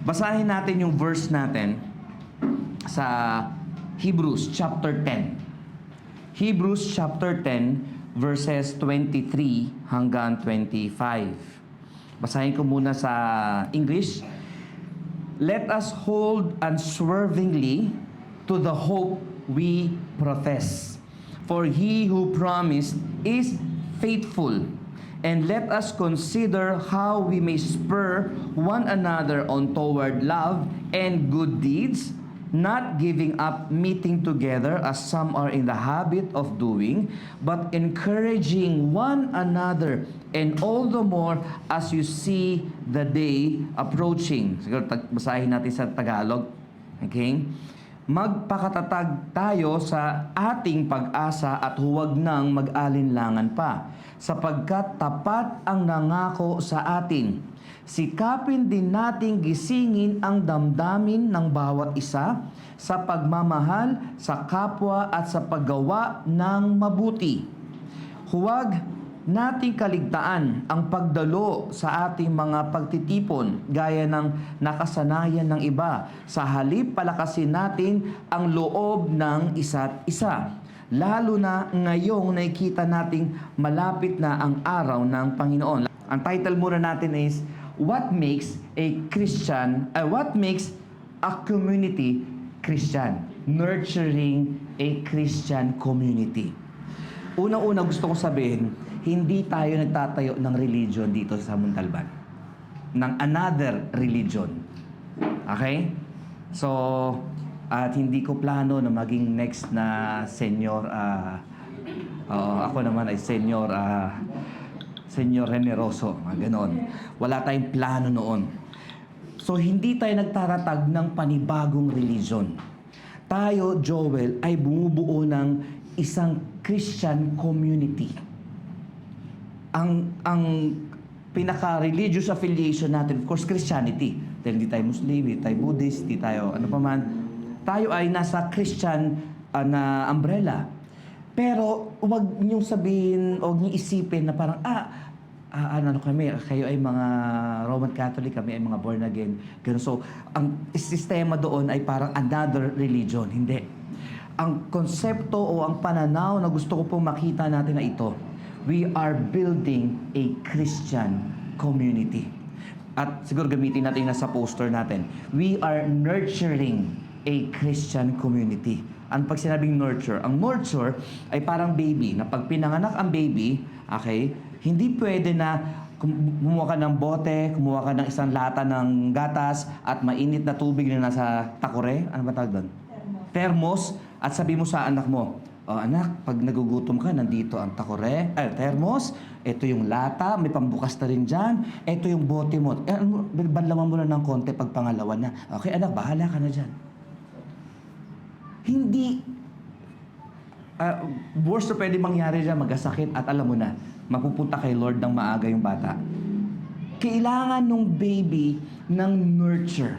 Basahin natin yung verse natin sa Hebrews chapter 10. Hebrews chapter 10 verses 23 hanggang 25. Basahin ko muna sa English. Let us hold unswervingly to the hope we profess. For he who promised is faithful. And let us consider how we may spur one another on toward love and good deeds, not giving up meeting together as some are in the habit of doing, but encouraging one another, and all the more as you see the day approaching. Siguro basahin natin sa Tagalog. Okay? Magpakatatag tayo sa ating pag-asa at huwag nang mag-alinlangan pa, sapagkat tapat ang nangako sa atin. Sikapin din nating gisingin ang damdamin ng bawat isa sa pagmamahal sa kapwa at sa paggawa ng mabuti. Huwag nating kaligtaan ang pagdalo sa ating mga pagtitipon gaya ng nakasanayan ng iba. Sa halip, palakasin natin ang loob ng isa't isa. Lalo na ngayong nakikita nating malapit na ang araw ng Panginoon. Ang title muna natin is What makes a community Christian? Nurturing a Christian community. Unang-una gusto ko sabihin, hindi tayo nagtatayo ng religion dito sa Muntalban. Ng another religion. Okay? So, at hindi ko plano na maging next na senior, ako naman ay senior generoso, ganon. Wala tayong plano noon. So, hindi tayo nagtaratag ng panibagong religion. Tayo, Joel, ay bumubuo ng isang Christian community. Ang pinaka-religious affiliation natin, of course, Christianity. Dahil hindi tayo Muslim, hindi tayo Buddhist, hindi tayo ano pa man. Tayo ay nasa Christian na umbrella. Pero huwag niyong sabihin, huwag niyong isipin na parang, ano kami, kayo ay mga Roman Catholic, kami ay mga born again. Ganun. So, ang sistema doon ay parang another religion. Hindi. Ang konsepto o ang pananaw na gusto ko pong makita natin na ito, we are building a Christian community. At siguro gamitin natin na sa poster natin. We are nurturing a Christian community. Ang pag sinabing nurture, ang nurture ay parang baby, na pag pinanganak ang baby, okay, hindi pwede na kumuha ka ng bote, kumuha ka ng isang lata ng gatas at mainit na tubig na nasa takore. Ano ba tawag doon? Thermos. At sabi mo sa anak mo, anak, pag nagugutom ka, nandito ang thermos, ito yung lata, may pambukas na rin dyan, ito yung bote mo. Banlaman mo na ng konti pag pangalawa na. Okay, anak, bahala ka na dyan. Hindi, worst na pwede mangyari dyan, magkasakit, at alam mo na, mapupunta kay Lord ng maaga yung bata. Kailangan nung baby ng nurture.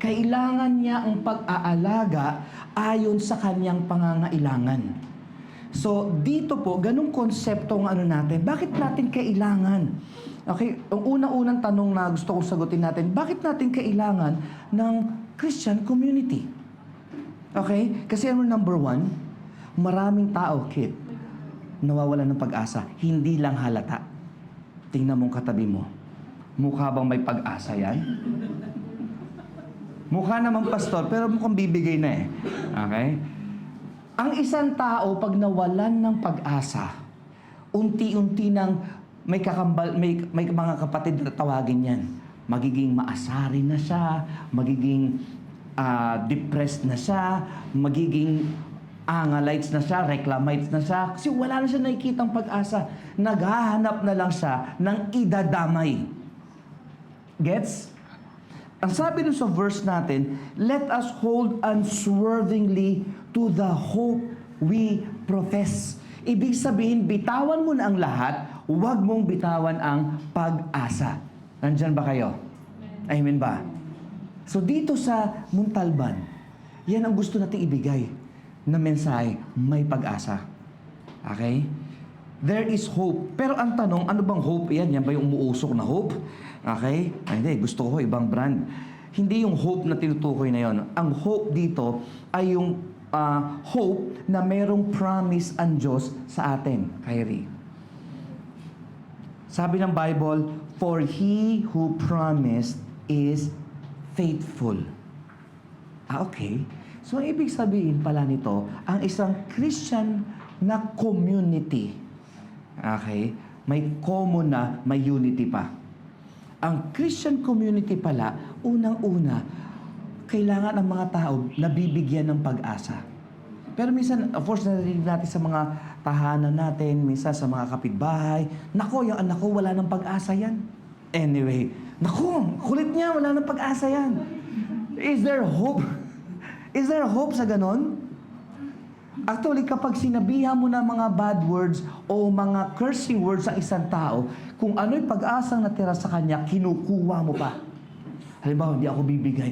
Kailangan niya ang pag-aalaga ayon sa kanyang pangangailangan. So, dito po, ganung konsepto ng ano natin. Bakit natin kailangan? Okay, ang unang-unang tanong na gusto kong sagutin natin, bakit natin kailangan ng Christian community? Okay? Kasi ano number one, maraming tao, Kit, nawawalan ng pag-asa. Hindi lang halata. Tingnan mong katabi mo. Mukha bang may pag-asa yan? Mukha naman pastor, pero mukhang bibigay na eh. Okay? Ang isang tao, pag nawalan ng pag-asa, unti-unti nang may kakambal, may mga kapatid na tawagin yan. Magiging maasarin na siya, magiging depressed na siya, magiging angalites na siya, reclamites na siya. Kasi wala na siya nakikitang pag-asa. Naghahanap na lang siya ng idadamay. Gets? Ang sabi dun sa verse natin, let us hold unswervingly to the hope we profess. Ibig sabihin, bitawan mo na ang lahat, huwag mong bitawan ang pag-asa. Nandyan ba kayo? Amen ba? So dito sa Muntalban, yan ang gusto nating ibigay na mensahe, may pag-asa. Okay? There is hope. Pero ang tanong, ano bang hope? Yan ba yung umuusok na hope? Okay? Ay, hindi, gusto ko ibang brand. Hindi yung hope na tinutukoy na yon. Ang hope dito ay yung hope na merong promise ang Diyos sa atin, Kyrie. Sabi ng Bible, for He who promised is faithful. Okay. So, ang ibig sabihin pala nito, ang isang Christian na community, okay, may common na, may unity pa. Ang Christian community pala, unang-una, kailangan ng mga tao na bibigyan ng pag-asa. Pero minsan, of course, narinig natin sa mga tahanan natin, minsan sa mga kapitbahay, nako, yung anak ko, wala ng pag-asa yan. Anyway, nako, kulit niya, wala ng pag-asa yan. Is there hope? Is there hope sa ganon? Actually, kapag sinabihan mo na mga bad words o mga cursing words sa isang tao, kung ano'y pag-asang natira sa kanya, kinukuha mo pa. Halimbawa, hindi ako bibigay,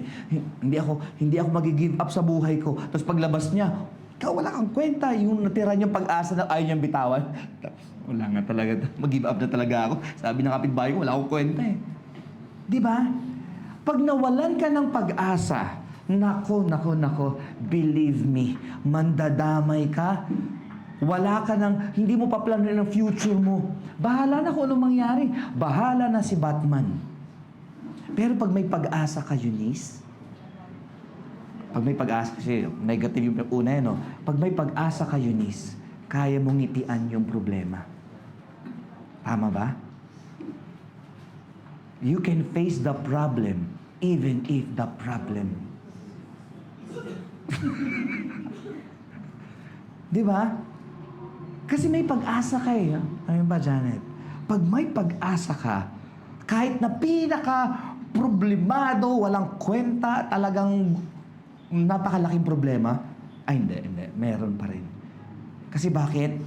hindi ako mag-give up sa buhay ko. Tapos paglabas niya, ikaw wala kang kwenta, yung natira niyang pag-asa na ayaw niyang bitawan. Wala nga talaga, mag-give up na talaga ako. Sabi ng kapitbahay ko, wala akong kwenta eh. Di ba? Pag nawalan ka ng pag-asa, nako, believe me, mandadamay ka. Wala ka ng, hindi mo pa plano ng future mo. Bahala na kung anong mangyari. Bahala na si Batman. Pero pag may pag-asa ka, Eunice, pag may pag-asa, kasi negative yung una no? Pag may pag-asa ka, Eunice, kaya mong ngitian yung problema. Tama ba? You can face the problem even if the problem. Di ba? Kasi may pag-asa ka eh. Ano ba, Janet? Pag may pag-asa ka, kahit na pinaka-problemado, walang kwenta, talagang napakalaking problema, ay hindi. Meron pa rin. Kasi bakit?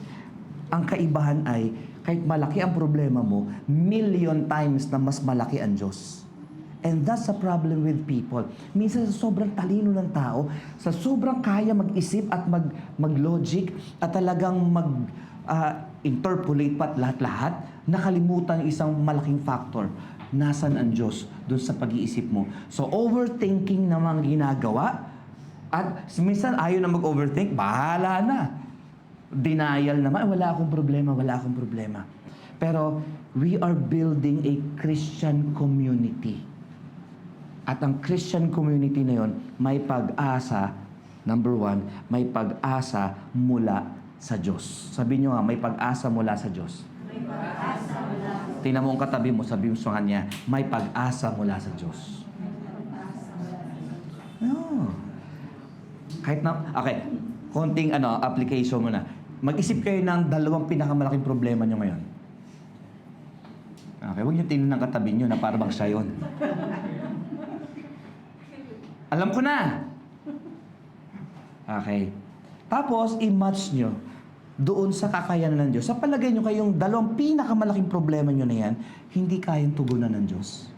Ang kaibahan ay, kahit malaki ang problema mo, million times na mas malaki ang Diyos. And that's a problem with people. Minsan sa sobrang talino ng tao, sa sobrang kaya mag-isip at mag-logic at talagang interpolate pa lahat-lahat, nakalimutan yung isang malaking factor. Nasaan ang Diyos doon sa pag-iisip mo? So overthinking naman ginagawa at minsan ayaw na mag-overthink, bahala na. Denial naman, wala akong problema. Pero we are building a Christian community. At ang Christian community na yon, may pag-asa, number one, may pag-asa mula sa Diyos. Sabi nyo nga, may pag-asa mula sa Diyos. May pag-asa mula sa Diyos. Tingnan mo ang katabi mo, sabi mo sa kanya, may pag-asa mula sa Diyos. No. Kahit na, okay, konting application mo na. Mag-isip kayo ng dalawang pinakamalaking problema nyo ngayon. Okay, huwag nyo tingnan ng katabi nyo na parang siya yun. Alam ko na. Okay. Tapos, i-match nyo doon sa kakayanan ng Diyos. Sa palagay nyo kayong dalawang pinakamalaking problema nyo na yan, hindi kayang tugunan ng Diyos.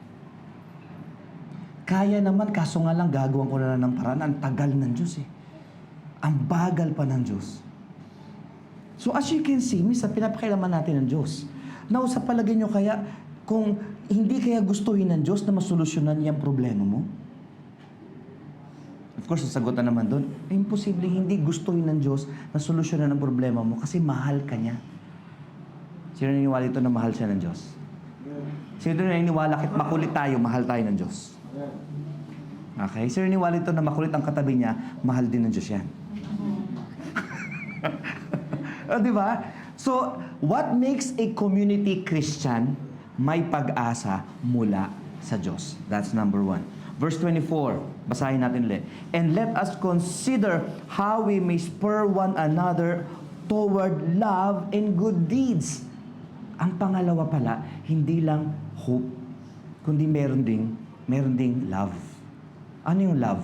Kaya naman, kaso nga lang, gagawin ko na lang ng paraan. Ang tagal ng Diyos eh. Ang bagal pa ng Diyos. So as you can see, minsan pinapakailaman natin ng Diyos. Now, sa palagay nyo kaya, kung hindi kaya gustuhin ng Diyos na masolusyonan yung problema mo, of course, sasagutan naman doon, imposible hindi gustuhin ng Diyos na solusyonan ang problema mo kasi mahal ka niya. Sino naniniwala ito na mahal siya ng Diyos? Sino naniniwala kahit makulit tayo, mahal tayo ng Diyos? Okay? Sino naniniwala ito na makulit ang katabi niya, mahal din ng Diyos yan? Di ba? So, what makes a community Christian? May pag-asa mula sa Diyos. That's number one. Verse 24, basahin natin ulit. And let us consider how we may spur one another toward love and good deeds. Ang pangalawa pala, hindi lang hope, kundi meron ding love. Ano yung love?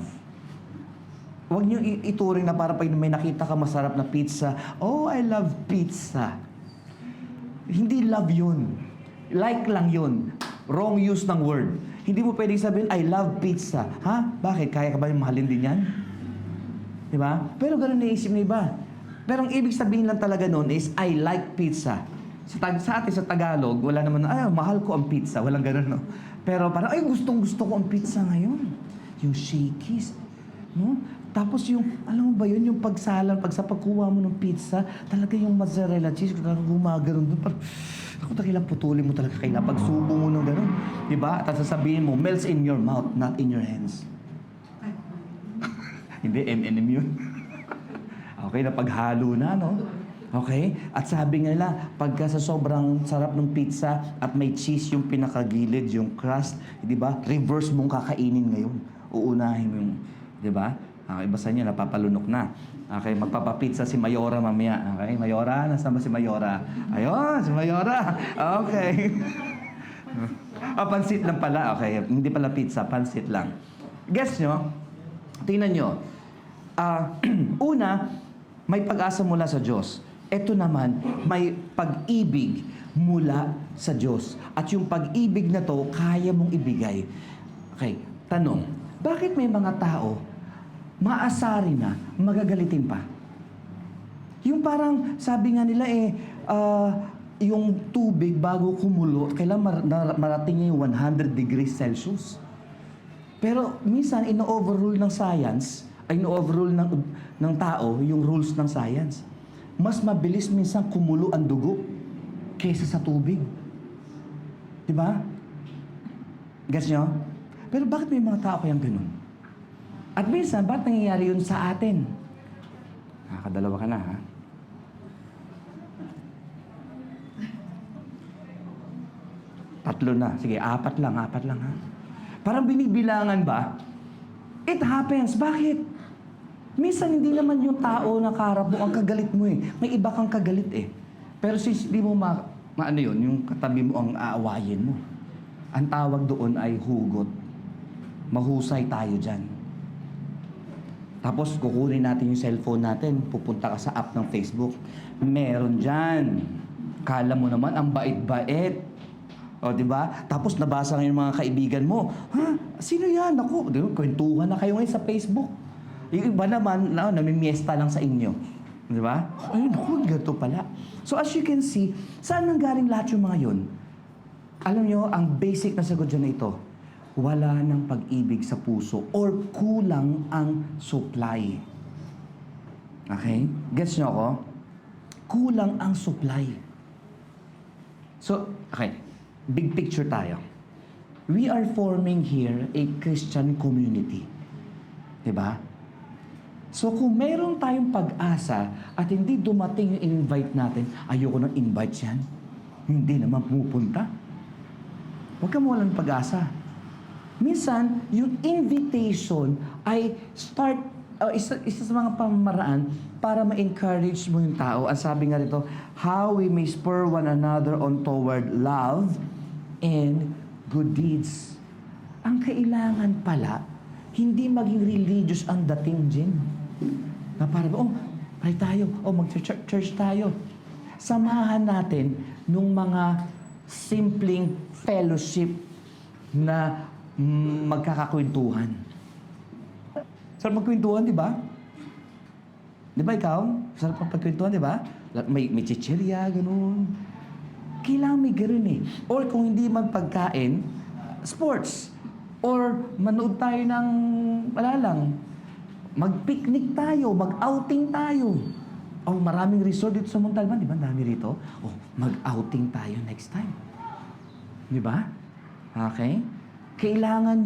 Huwag niyo ituring na para pag may nakita ka masarap na pizza, oh, I love pizza. Hindi love yun. Like lang yun. Wrong use ng word. Hindi mo pwedeng sabihin, I love pizza. Ha? Bakit? Kaya ka ba yung mahalin din yan? Diba? Pero ganun naisip ng iba. Pero ang ibig sabihin lang talaga nun is, I like pizza. Sa atin sa Tagalog, wala naman, mahal ko ang pizza. Walang ganun, no? Pero parang, ay, gustong-gusto ko ang pizza ngayon. Yung Shakey's. No? Tapos yung, alam mo ba yun, yung pag sa pagkuha mo ng pizza, talaga yung mozzarella cheese, talagang gumagano'n doon. Parang, ako kailangan putulin mo talaga, kailangan pagsubo mo ng gano'n. Diba? At sasabihin mo, melts in your mouth, not in your hands. Hindi, M&M yun. Okay, napaghalo na, no? Okay? At sabi nga nila, pagka sa sobrang sarap ng pizza at may cheese yung pinakagilid, yung crust, di ba? Reverse mong kakainin ngayon. Uunahin mo yung, di ba? Okay, basta niya, napapalunok na. Okay, magpapapizza si Mayora mamaya. Okay, Mayora, nasaan ba si Mayora? Ayun, si Mayora. Okay. Pansit lang pala. Okay, hindi pala pizza, pansit lang. Guess nyo? Tingnan nyo. Una, may pag-asa mula sa Diyos. Ito naman, may pag-ibig mula sa Diyos. At yung pag-ibig na to, kaya mong ibigay. Okay, tanong, bakit may mga tao, maasari na, magagalitin pa? Yung parang, sabi nga nila yung tubig bago kumulo, kailangan marating niya yung 100 degrees Celsius. Pero minsan, ino-overrule ng science, ay ino-overrule ng tao yung rules ng science. Mas mabilis minsan kumulo ang dugo kaysa sa tubig. Diba? Gets nyo? Pero bakit may mga tao kayang ganun? At minsan, bakit nangyayari yun sa atin? Nakakadalawa ka na, ha? Tatlo na. Sige, apat lang, ha? Parang binibilangan ba? It happens. Bakit? Minsan hindi naman yung tao na kaharap mo ang kagalit mo eh. May iba kang kagalit eh. Pero since di mo maano yun, yung katabi mo ang aawayin mo. Ang tawag doon ay hugot. Mahusay tayo dyan. Tapos kukunin natin yung cellphone natin, pupunta ka sa app ng Facebook. Meron dyan. Kala mo naman ang bait-bait. O, di ba? Tapos nabasa ngayon mga kaibigan mo, ha? Sino yan? Ako, kwentuhan na kayo ngayon sa Facebook. Yung iba naman, namimiesta lang sa inyo. Di ba? Ay, naku, ganito pala. So as you can see, saan nanggaling lahat yung mga yun? Alam nyo, ang basic na sagot dyan na ito, wala ng pag-ibig sa puso or kulang ang supply. Okay? Gets nyo ako? Kulang ang supply. So, okay. Big picture tayo. We are forming here a Christian community. Diba? So kung meron tayong pag-asa at hindi dumating yung invite natin, ayoko nang invite yan. Hindi naman pumupunta. Huwag ka mawalan ng pag-asa. Minsan, yung invitation ay isa sa mga pamamaraan para ma-encourage mo yung tao. Ang sabi nga rito, how we may spur one another on toward love and good deeds. Ang kailangan pala, hindi maging religious ang dating din. Na parang, tayo, mag-church tayo. Samahan natin nung mga simpleng fellowship na magkakakwentuhan. Sarap magkwentuhan, di ba? Di ba ikaw? Sarap magkwentuhan, di ba? May chichirya, gano'n. Kailangan may gano'n eh. Or kung hindi magpagkain, sports. Or manood tayo ng, wala lang, mag-picnic tayo, mag-outing tayo. Oh, maraming resort dito sa Montalban, di ba? Dami rito. Oh, mag-outing tayo next time. Di ba? Okay? Kailangan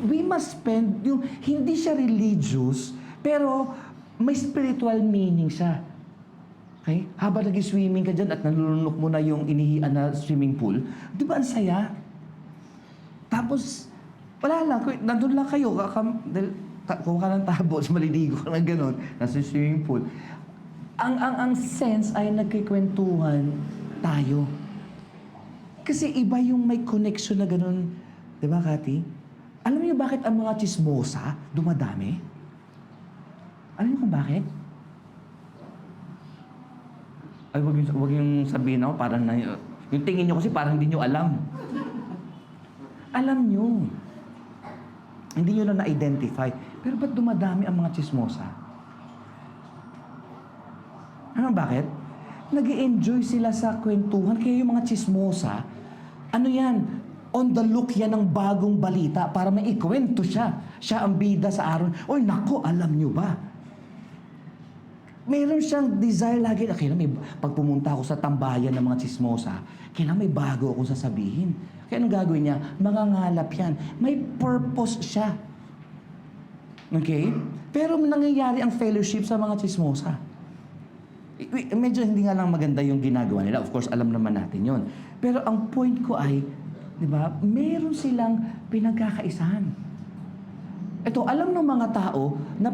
we must spend, hindi siya religious, pero may spiritual meaning siya. Okay? Habang nag-swimming ka dyan at nalulunok mo na yung inihian na swimming pool, di ba ang saya? Tapos, wala lang, nandun lang kayo, kung ka ng tapos, maliligo ka ng gano'n, nasa swimming pool. Ang sense ay nagkikwentuhan tayo. Kasi iba yung may connection na gano'n, di ba, Kati? Alam niyo bakit ang mga chismosa dumadami? Alam niyo kung bakit? Ay, wag yung sabihin ako, parang yung tingin niyo kasi parang hindi niyo alam. Alam niyo. Hindi niyo na na-identify. Pero ba't dumadami ang mga chismosa? Ano bakit? Nag-i-enjoy sila sa kwentuhan. Kaya yung mga chismosa, ano yan? On the look yan ng bagong balita para maikwento siya. Siya ang bida sa araw. Oy, nako, alam nyo ba? Meron siyang desire lagi. Kailan may, pag pumunta ako sa tambayan ng mga chismosa, kailan may bago akong sasabihin. Kaya anong gagawin niya? Mangangalap yan. May purpose siya. Okay? Pero nangyayari ang fellowship sa mga chismosa. Medyo hindi nga lang maganda yung ginagawa nila. Of course, alam naman natin yon. Pero ang point ko ay, di ba, meron silang pinagkakaisahan. Ito, alam ng mga tao na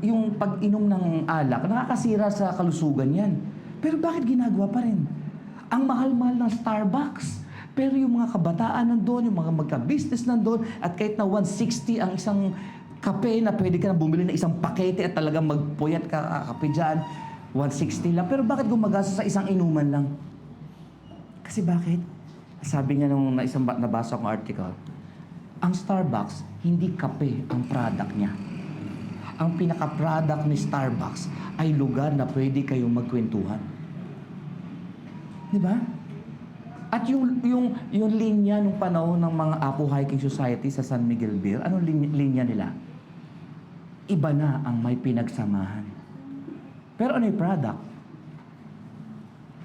yung pag-inom ng alak, nakakasira sa kalusugan yan. Pero bakit ginagawa pa rin? Ang mahal-mahal ng Starbucks. Pero yung mga kabataan nandun, yung mga magka-business nandun, at kahit na 160 ang isang kape na pwede ka na bumili ng isang pakete at talagang magpuyat ka kape dyan, 160 lang. Pero bakit gumagasa sa isang inuman lang? Kasi bakit? Sabi nga nung nabasa kong article, ang Starbucks, hindi kape ang product niya. Ang pinaka-product ni Starbucks ay lugar na pwede kayong magkwentuhan. Di ba? At yung linya nung panahon ng mga Apo Hiking Society sa San Miguel Beer, anong linya nila? Iba na ang may pinagsamahan. Pero ano yung product?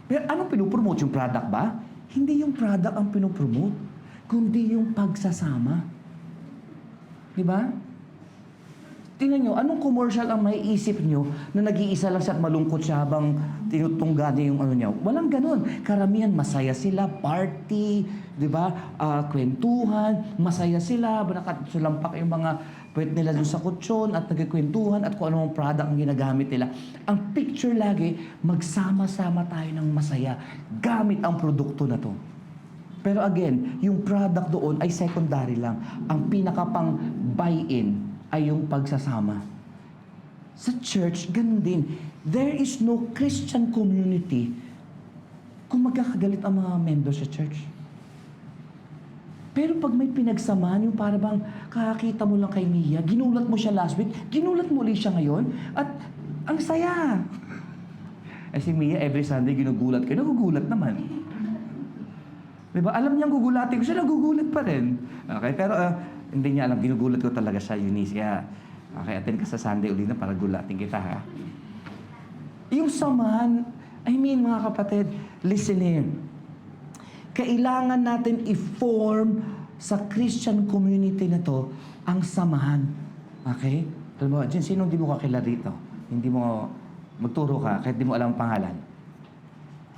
Pero anong pinupromote? Yung product ba? Hindi yung product ang pinupromote, kundi yung pagsasama. Di ba? Tingnan nyo, anong commercial ang may isip nyo na nag-iisa lang siya at malungkot siya habang tinutungga niya yung ano niya? Walang ganun. Karamihan, masaya sila, party, di ba? Kwentuhan, masaya sila, nakasulampak yung mga puwet nila doon sa kutsyon at nagkikwentuhan at kung anong product ang ginagamit nila. Ang picture lagi, magsama-sama tayo ng masaya gamit ang produkto na to. Pero again, yung product doon ay secondary lang. Ang pinakapang buy-in ay yung pagsasama. Sa church, ganun din. There is no Christian community kung magkakagalit ang mga members sa church. Pero pag may pinagsamahan, yung para bang kakakita mo lang kay Mia, ginulat mo siya last week, ginulat mo ulit siya ngayon, at ang saya. Eh si Mia, every Sunday ginugulat kayo, nagugulat naman. Diba? Alam niyang gugulatin ko siya, nagugulat pa rin. Okay, pero hindi niya alam, ginugulat ko talaga siya, Eunice. Kaya, okay, attend ka sa Sunday ulit na para gulatin kita, ha? Yung samahan, mga kapatid, listen here. Kailangan natin i-form sa Christian community na to ang samahan. Okay? Alam mo, Jen, sino hindi mo kakilala dito? Hindi mo magturo ka kahit di mo alam ang pangalan.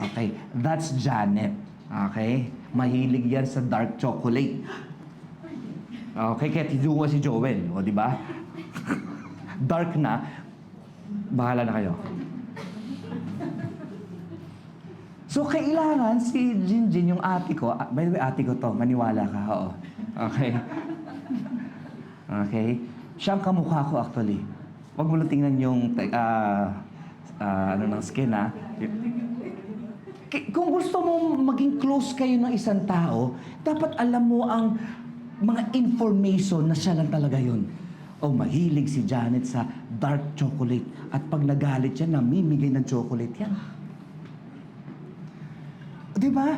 Okay? That's Janet. Okay? Mahilig yan sa dark chocolate. Okay? Kaya tinuwa si Joel. O, di ba? Dark na. Bahala na kayo. So, kailangan si Jinjin, yung ate ko, by the way, ate ko to, maniwala ka, oo. Okay? Okay? Siya ang kamukha ko, actually. Huwag mo lang tingnan yung, ng skin, ha? Kung gusto mo maging close kayo ng isang tao, dapat alam mo ang mga information na siya lang talaga yun. O, mahilig si Janet sa dark chocolate. At pag nagalit siya, namimigay ng chocolate yan. Di ba?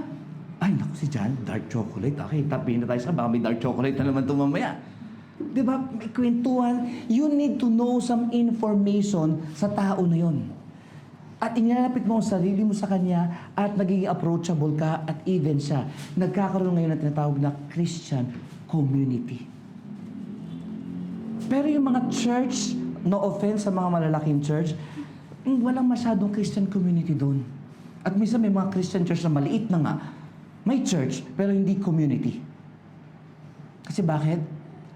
Ay, naku si Jan, dark chocolate. Okay, tapihin na tayo sa baka may dark chocolate na naman ito mamaya. Di ba? May kwentuhan. You need to know some information sa tao na yon. At inilalapit mo ang sarili mo sa kanya at nagiging approachable ka at even siya. Nagkakaroon ngayon ng tinatawag na Christian community. Pero yung mga church, no offense sa mga malalaking church, walang masyadong Christian community doon. At minsan may mga Christian church na maliit na nga. May church, pero hindi community. Kasi bakit?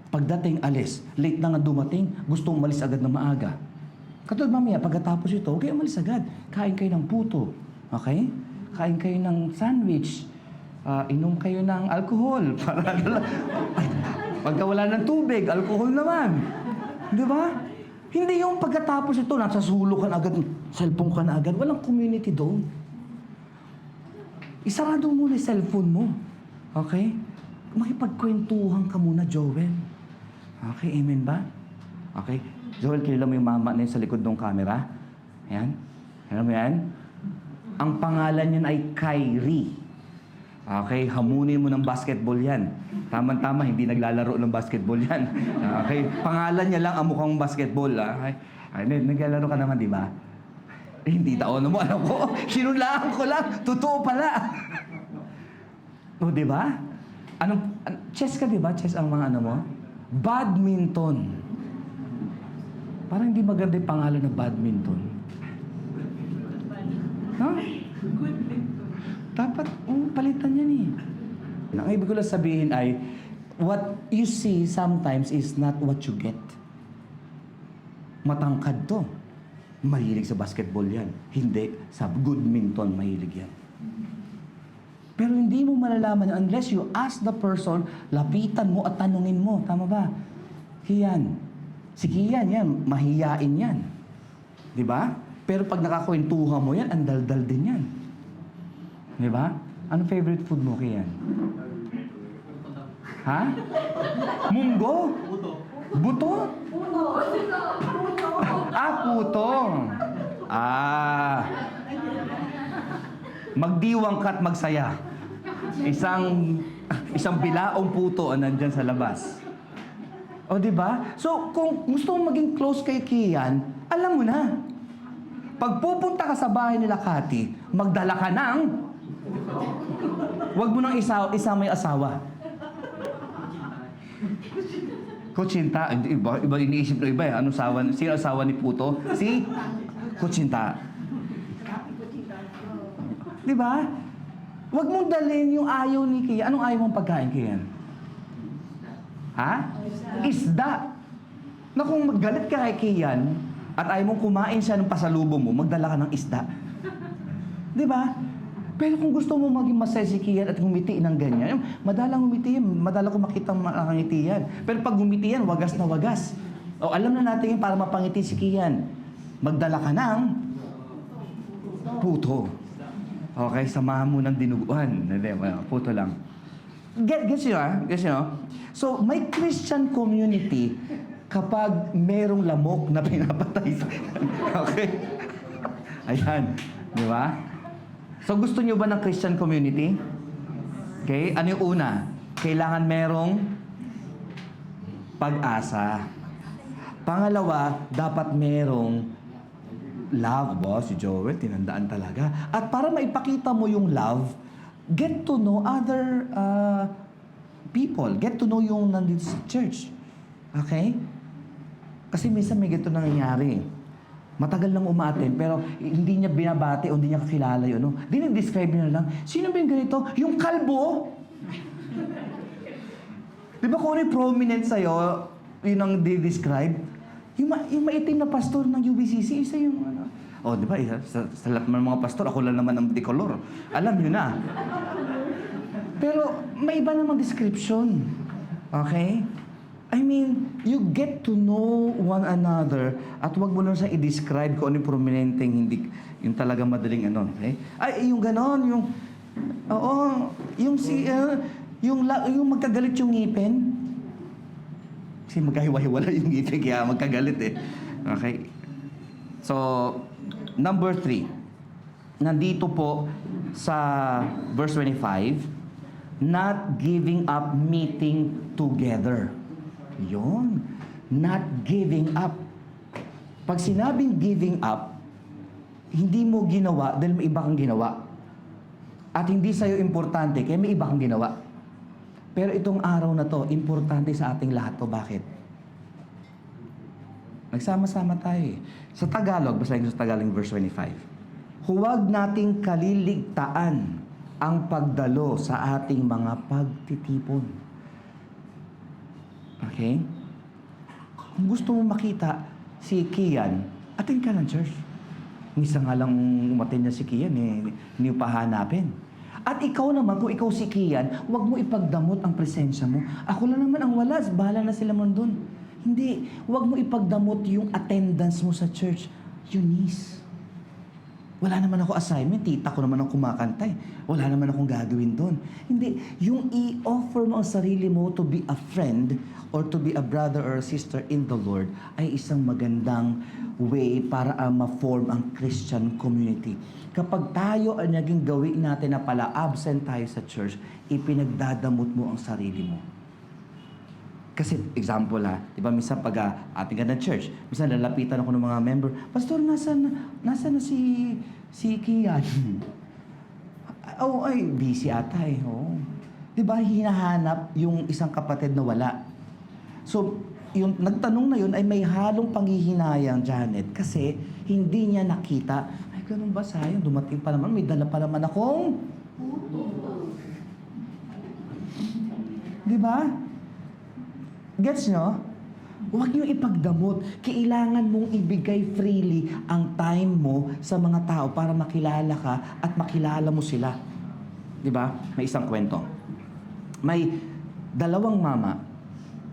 Pagdating, alis. Late na nga dumating, gusto umalis agad na maaga. Katulad mamaya, pagkatapos ito, okay, umalis agad. Kain kayo ng puto. Okay? Kain kayo ng sandwich. Inom kayo ng alcohol. Pagka wala ng tubig, alcohol naman. Di ba? Hindi yung pagkatapos ito, nasa sulo ka na agad, cellphone ka na agad. Walang community doon. Isarado mo na yung cellphone mo. Okay? Makipagkwentuhan ka muna, Joel. Okay, amen ba? Okay? Joel, kilala mo yung mama na yun sa likod ng camera? Ayan. Alam mo yan? Ang pangalan niyan ay Kyrie. Okay, hamunin mo ng basketball yan. Tama-tama, hindi naglalaro ng basketball yan. Okay, pangalan niya lang ang mukhang basketball. Okay, naglalaro ka naman, di ba? Hindi taon mo, alam ko. Sinulaan ko lang. Totoo pala. O, di ba? Chess ka, di ba? Chess ang mga ano mo? Badminton. Parang hindi maganda yung pangalan ng badminton. Ha? Dapat, palitan yan eh. Ang ibig ko lang sabihin ay, what you see sometimes is not what you get. Matangkad to. Mahilig sa basketball yan. Hindi, sa badminton mahilig yan. Pero hindi mo malalaman unless you ask the person, lapitan mo at tanungin mo. Tama ba? Kian. Si Kian yan, mahiyain yan. Di ba? Pero pag nakakwentuhan mo yan, ang daldal din yan. Di ba? Ano favorite food mo, Kian? Ha? Munggo? Buto? Puto. Magdiwang ka at magsaya. Isang bilaong puto ang nandyan sa labas. O, di ba? So, kung gusto mong maging close kay Kian, alam mo na. Pag pupunta ka sa bahay nila Kati, magdala ka ng... Huwag mo nang isama yung asawa. Kutsinta. Iba iniisip ng iba eh. Sino asawa ni Puto? Si Kutsinta. Di ba? Huwag mong dalhin yung ayaw ni Kian. Anong ayaw mong pagkain, Kian? Ha? Isda. Na kung magalit ka kay Kian at ayaw mong kumain siya ng pasalubong mo, magdala ka ng isda. Di ba? Pero kung gusto mo maging masaya si Kian at ngumiti ng ganyan, madalang ngumiti yan, madala ko makita makangiti yan. Pero pag ngumiti yan, wagas na wagas. O alam na natin yun para mapangiti si Kian. Magdala ka ng puto. Okay, samahan mo ng dinuguan. Puto lang. Gets you, ha? Gets you, no? So, may Christian community kapag merong lamok na pinapatay. Okay? Ayan. Di ba? So, gusto nyo ba ng Christian community? Okay? Ano yung una? Kailangan merong pag-asa. Pangalawa, dapat merong love. Ba, si Joel, tinandaan talaga. At para maipakita mo yung love, get to know other people. Get to know yung nandito sa church. Okay? Kasi minsan may ganito nangyayari. Matagal lang umaattend, pero hindi niya binabati o hindi niya kakilala yun. No? Dinidescribe niya lang, sino ba yung ganito? Yung kalbo? Di ba kung ano yung prominent sa'yo, yun ang di-describe? Yung maitim na pastor ng UBCC, isa yung ano. O, di ba, sa lahat ng mga pastor, ako lang naman ang multicolor. Alam niyo na. Pero may iba namang description. Okay? I mean, you get to know one another at wag mo lang sa i-describe kung ano yung prominenteng hindi, yung talaga madaling ano. Okay? Ay, yung ganon, yung magkagalit yung ngipin. Kasi magkahiwa-hiwala yung ngipin, kaya magkagalit eh. Okay? So, number 3. Nandito po sa verse 25, not giving up meeting together. Yun. Not giving up. Pag sinabing giving up, hindi mo ginawa dahil may iba kang ginawa. At hindi sa'yo importante, kaya may iba kang ginawa. Pero itong araw na to, importante sa ating lahat to. Bakit? Nagsama-sama tayo eh. Sa Tagalog, basahin ko sa Tagalog verse 25. Huwag nating kaliligtaan ang pagdalo sa ating mga pagtitipon. Okay? Kung gusto mo makita si Kian, attend ka ng church. Misa nga lang umattend niya si Kian, hindi pa hanapin. At ikaw naman, kung ikaw si Kian, huwag mo ipagdamot ang presensya mo. Ako lang naman ang wala, bahala na sila man doon. Hindi, huwag mo ipagdamot yung attendance mo sa church. Eunice, Wala naman ako assignment, tita ko naman ang kumakanta eh. Wala naman akong gagawin doon. Hindi, yung i-offer mo ang sarili mo to be a friend or to be a brother or a sister in the Lord ay isang magandang way para ma-form ang Christian community. Kapag tayo ay naging gawin natin na pala absent tayo sa church, ipinagdadamot mo ang sarili mo. Kasi, example di ba, minsan pag ating ka ng church, minsan lalapitan ako ng mga member, Pastor, nasaan na si Kian? Ay, busy ata eh. Oh. Di ba, hinahanap yung isang kapatid na wala. So, yung nagtanong na yun ay may halong panghihinayang, Janet, kasi hindi niya nakita, ay, ganun ba, sayang, dumating pa naman, may dala pa naman akong... Di ba? Gets nyo? Huwag nyo ipagdamot. Kailangan mong ibigay freely ang time mo sa mga tao para makilala ka at makilala mo sila. Di ba? May isang kwento. May dalawang mama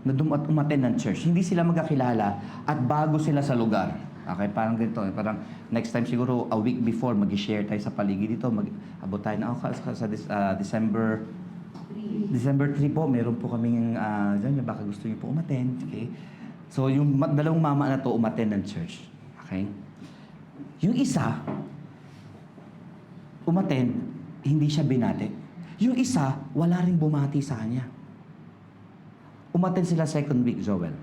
na umattend ng church. Hindi sila magkakilala at bago sila sa lugar. Okay, parang ganito. Parang next time siguro a week before mag-share tayo sa paligid dito. Abot tayo na sa December 3 po, meron po kaming dyan, baka gusto niyo po umattend. Okay? So, yung dalawang mama na to umattend ng church. Okay? Yung isa, umattend, hindi siya binati. Yung isa, wala ring bumati sa kanya. Umattend sila second week, Joel.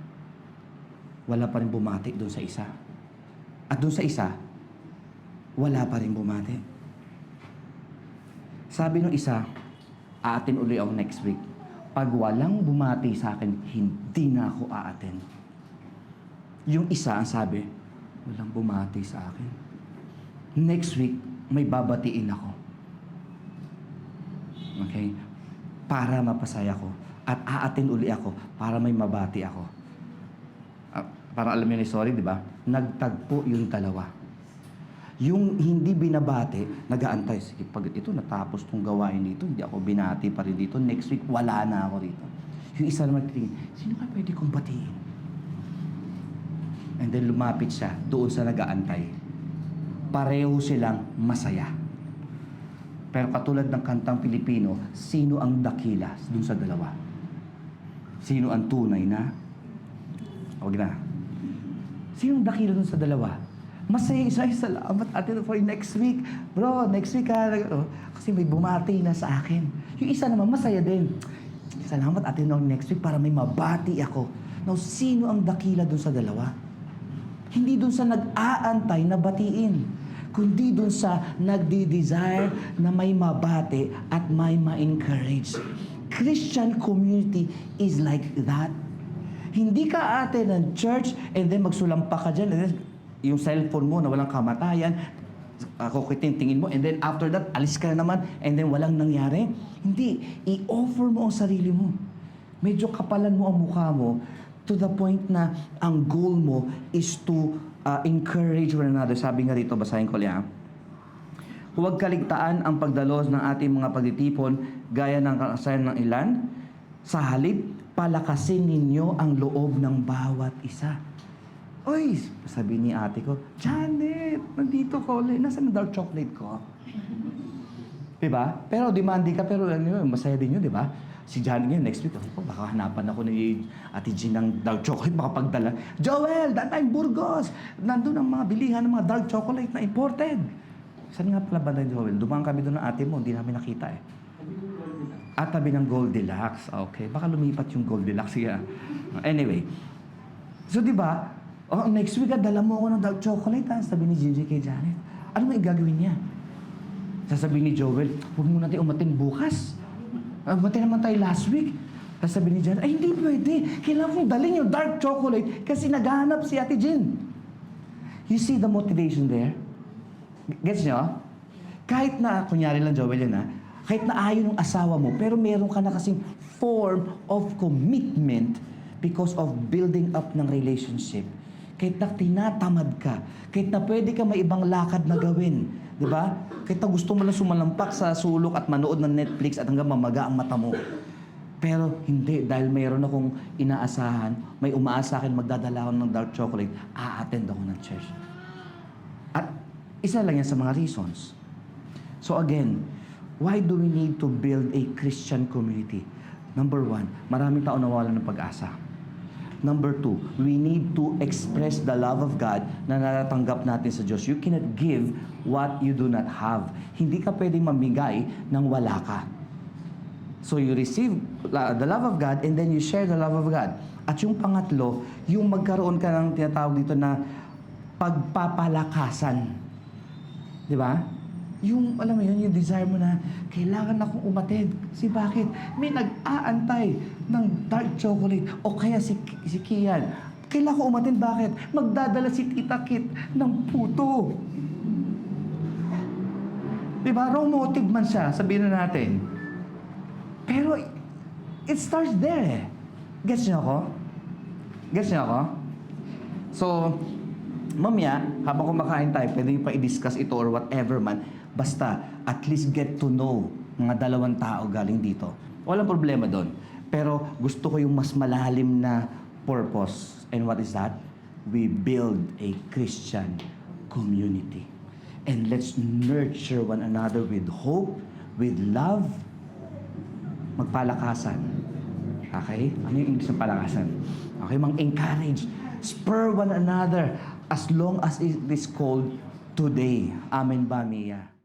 Wala pa rin bumati doon sa isa. At doon sa isa, wala pa rin bumati. Sabi ng isa, aatin uli ako next week. Pag walang bumati sa akin, hindi na ako aatin. Yung isa ang sabi, walang bumati sa akin. Next week, may babatiin ako. Okay? Para mapasaya ko. At aatin uli ako para may mabati ako. Parang alam niyo ni sorry, di ba? Nagtagpo yung dalawa. Yung hindi binabati, nag-aantay. Sige, pag ito natapos tong gawain dito, hindi ako binati pa rin dito. Next week, wala na ako rito. Yung isa naman tingin, sino kaya pwede kong batiin? And then lumapit siya doon sa nag-aantay. Pareho silang masaya. Pero katulad ng kantang Pilipino, sino ang dakila doon sa dalawa? Sino ang tunay na? Huwag na. Sino ang dakila doon sa dalawa? Masaya isa, salamat atin for next week. Bro, next week kasi may bumati na sa akin. Yung isa naman, masaya din. Salamat atin next week para may mabati ako. Now, sino ang dakila dun sa dalawa? Hindi dun sa nag-aantay na batiin, kundi dun sa nagdi-desire na may mabati at may ma-encourage. Christian community is like that. Hindi ka ate ng church and then magsulampa ka dyan and then yung cellphone mo na walang kamatayan, tingin mo, and then after that, alis ka na naman, and then walang nangyari. Hindi. I-offer mo ang sarili mo. Medyo kapalan mo ang mukha mo to the point na ang goal mo is to encourage one another. Sabi nga rito, basahin ko liya. Huwag kaligtaan ang pagdalos ng ating mga pagtitipon gaya ng kasayan ng ilan. Sa halip, palakasin ninyo ang loob ng bawat isa. Oy, sabi ni ate ko, Janet, nandito ko. Nasaan ang dark chocolate ko? Diba? Pero demanding ka, pero masaya din yun, diba? Si Janet ngayon, next week, baka hanapan ako ni Ate Jean ng dark chocolate, baka pagdala. Joel, that time Burgos. Nandun ang mga bilihan ng mga dark chocolate na imported. Saan nga pala ba na Joel? Dumaan kami doon ng ate mo, hindi namin nakita eh. At tabi ng Goldilocks. Okay, baka lumipat yung Goldilocks. Yeah. Anyway. So, diba? Next week, dala mo ako ng dark chocolate, ha? Sabi ni Gigi kay Janet. Ano may gagawin niya? Sasabihin ni Joel, huwag mo natin umatin bukas. Umatin naman tayo last week. Sasabihin ni Janet, ay hindi pwede. Kailangan kong dalhin yung dark chocolate kasi naghahanap si Ate Jean. You see the motivation there? Gets nyo? Kahit na, kunyari lang Joel yun ha, kahit na ayaw ng asawa mo, pero meron ka na kasing form of commitment because of building up ng relationship. Kahit na tinatamad ka, kahit na pwede ka may ibang lakad na gawin, di ba? Kahit na gusto mo lang sumalampak sa sulok at manood ng Netflix at hanggang mamaga ang mata mo. Pero hindi, dahil mayroon akong inaasahan, may umaasa akin magdadala ako ng dark chocolate, a-attend ako ng church. At Isa lang yan sa mga reasons. So again, why do we need to build a Christian community? Number one, maraming tao nawalan ng pag-asa. Number two, we need to express the love of God na natatanggap natin sa Diyos. You cannot give what you do not have. Hindi ka pwedeng mamigay nang wala ka. So you receive the love of God and then you share the love of God. At yung pangatlo, yung magkaroon ka ng tinatawag dito na pagpapalakasan. Di ba? Yung, alam mo yun, yung desire mo na kailangan akong umatid. Kasi bakit? May nag-aantay ng dark chocolate o kaya si Kian. Kailangan ko umatid. Bakit? Magdadala si Tita Kit ng puto. Diba? Wrong motive man siya, sabihin na natin. Pero, it starts there eh. Gets niyo ako? Gets niyo ako? So, mamaya, habang kumakain tayo, pwede nyo pa i-discuss ito or whatever man. Basta, at least get to know mga dalawang tao galing dito. Walang problema doon. Pero gusto ko yung mas malalim na purpose. And what is that? We build a Christian community. And let's nurture one another with hope, with love, magpalakasan. Okay? Ano yung English ng palakasan? Okay, mang-encourage. Spur one another as long as it is called today. Amen ba, Mia?